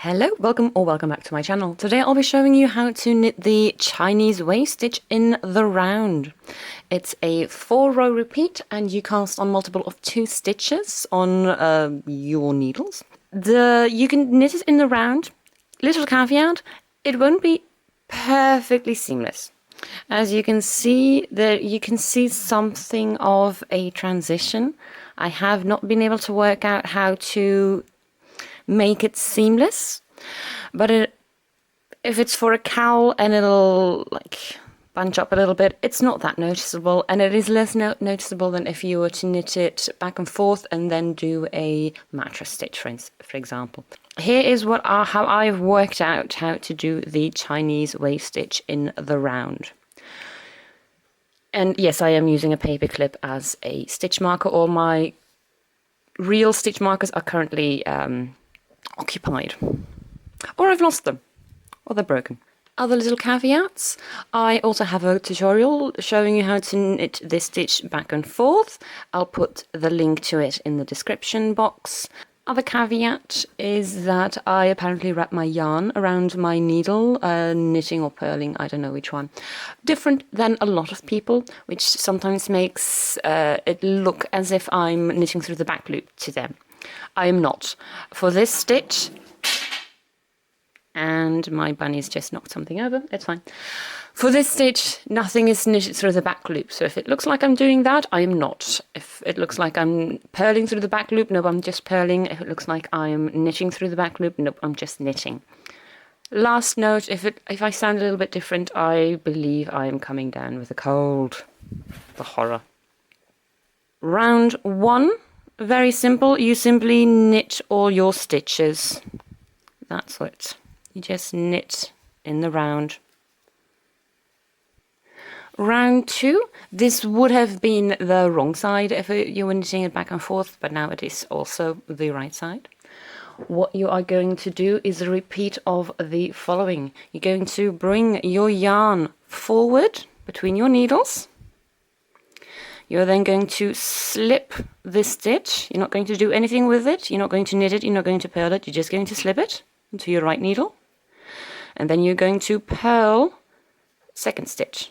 Hello, welcome or welcome back to my channel. Today I'll be showing you how to knit the Chinese waist stitch in the round. It's a 4-row repeat and you cast on multiple of 2 stitches on your needles. You can knit it in the round. Little caveat, it won't be perfectly seamless. As you can see, you can see something of a transition. I have not been able to work out how to make it seamless, but if it's for a cowl and it'll like bunch up a little bit, it's not that noticeable, and it is less noticeable than if you were to knit it back and forth and then do a mattress stitch, for example. Here is how I've worked out how to do the Chinese waist stitch in the round. And yes, I am using a paper clip as a stitch marker. All my real stitch markers are currently occupied, or I've lost them, or they're broken. Other little caveats, I also have a tutorial showing you how to knit this stitch back and forth. I'll put the link to it in the description box. Other caveat is that I apparently wrap my yarn around my needle, knitting or purling, I don't know which one. Different than a lot of people, which sometimes makes it look as if I'm knitting through the back loop to them. I am not. For this stitch, and my bunny's just knocked something over, it's fine. For this stitch, nothing is knitted through the back loop, so if it looks like I'm doing that, I am not. If it looks like I'm purling through the back loop, no, I'm just purling. If it looks like I'm knitting through the back loop, nope, I'm just knitting. Last note, if I sound a little bit different, I believe I am coming down with a cold. The horror. Round 1, very simple. You simply knit all your stitches. That's it. You just knit in the round. Round 2, this would have been the wrong side if you were knitting it back and forth, but now it is also the right side. What you are going to do is a repeat of the following. You're going to bring your yarn forward between your needles. You're then going to slip this stitch. You're not going to do anything with it. You're not going to knit it. You're not going to purl it. You're just going to slip it into your right needle. And then you're going to purl second stitch.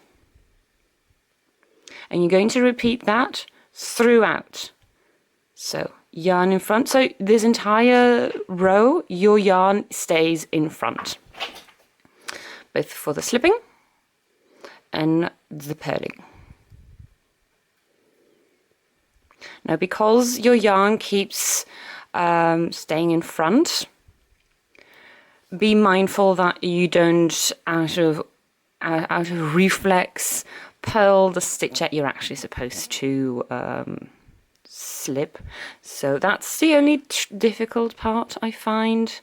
And you're going to repeat that throughout. So yarn in front. So this entire row, your yarn stays in front, both for the slipping and the purling. Now, because your yarn keeps staying in front, be mindful that you don't, out of reflex, purl the stitch that you're actually supposed to slip. So that's the only difficult part I find.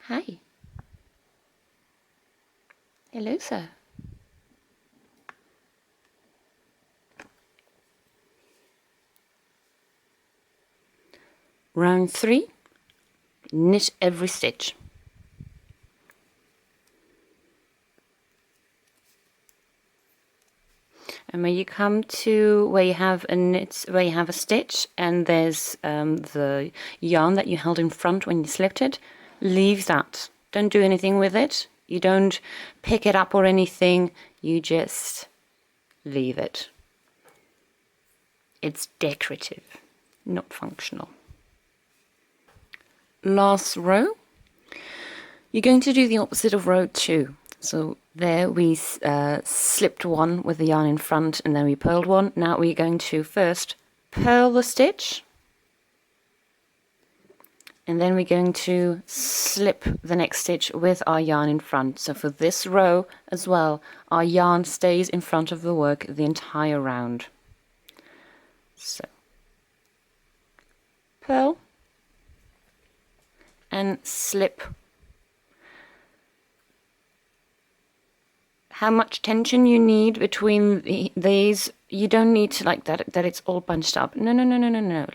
Hi. Hello, sir. Round 3, knit every stitch. And when you come to where you have a stitch and there's the yarn that you held in front when you slipped it, leave that. Don't do anything with it. You don't pick it up or anything. You just leave it. It's decorative, not functional. Last row, you're going to do the opposite of row 2. So there we slipped one with the yarn in front and then we purled one. Now we're going to first purl the stitch and then we're going to slip the next stitch with our yarn in front. So for this row as well, our yarn stays in front of the work the entire round. So purl and slip. How much tension you need between these, you don't need to like that it's all bunched up. No.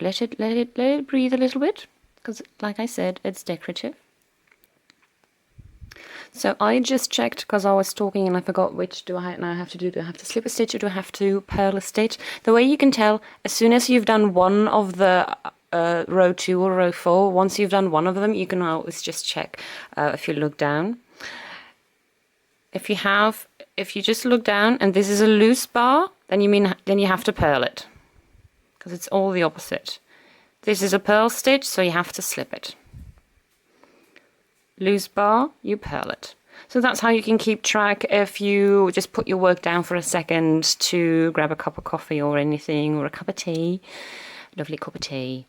Let it breathe a little bit, because like I said, it's decorative. So I just checked because I was talking and I forgot which do I now have to do. Do I have to slip a stitch or do I have to purl a stitch? The way you can tell, as soon as you've done one of the row 2 or row 4, once you've done one of them, you can always just check if you look down. If you just look down and this is a loose bar, then you have to purl it, because it's all the opposite. This is a purl stitch, so you have to slip it. Loose bar, you purl it. So that's how you can keep track if you just put your work down for a second to grab a cup of coffee or anything, or a cup of tea, lovely cup of tea.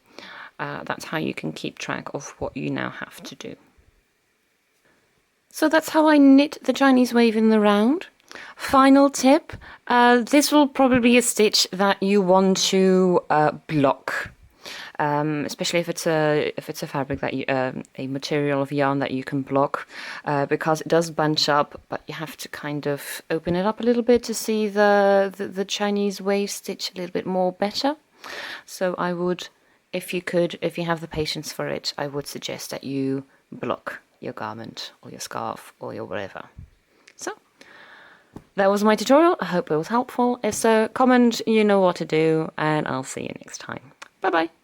That's how you can keep track of what you now have to do. So that's how I knit the Chinese wave in the round. Final tip, this will probably be a stitch that you want to block. Especially if it's a fabric that you, a material of yarn that you can block, because it does bunch up, but you have to kind of open it up a little bit to see the Chinese wave stitch a little bit more better. So I would, if you have the patience for it, I would suggest that you block your garment or your scarf or your whatever. So that was my tutorial. I hope it was helpful. If so, comment, you know what to do, and I'll see you next time. Bye bye.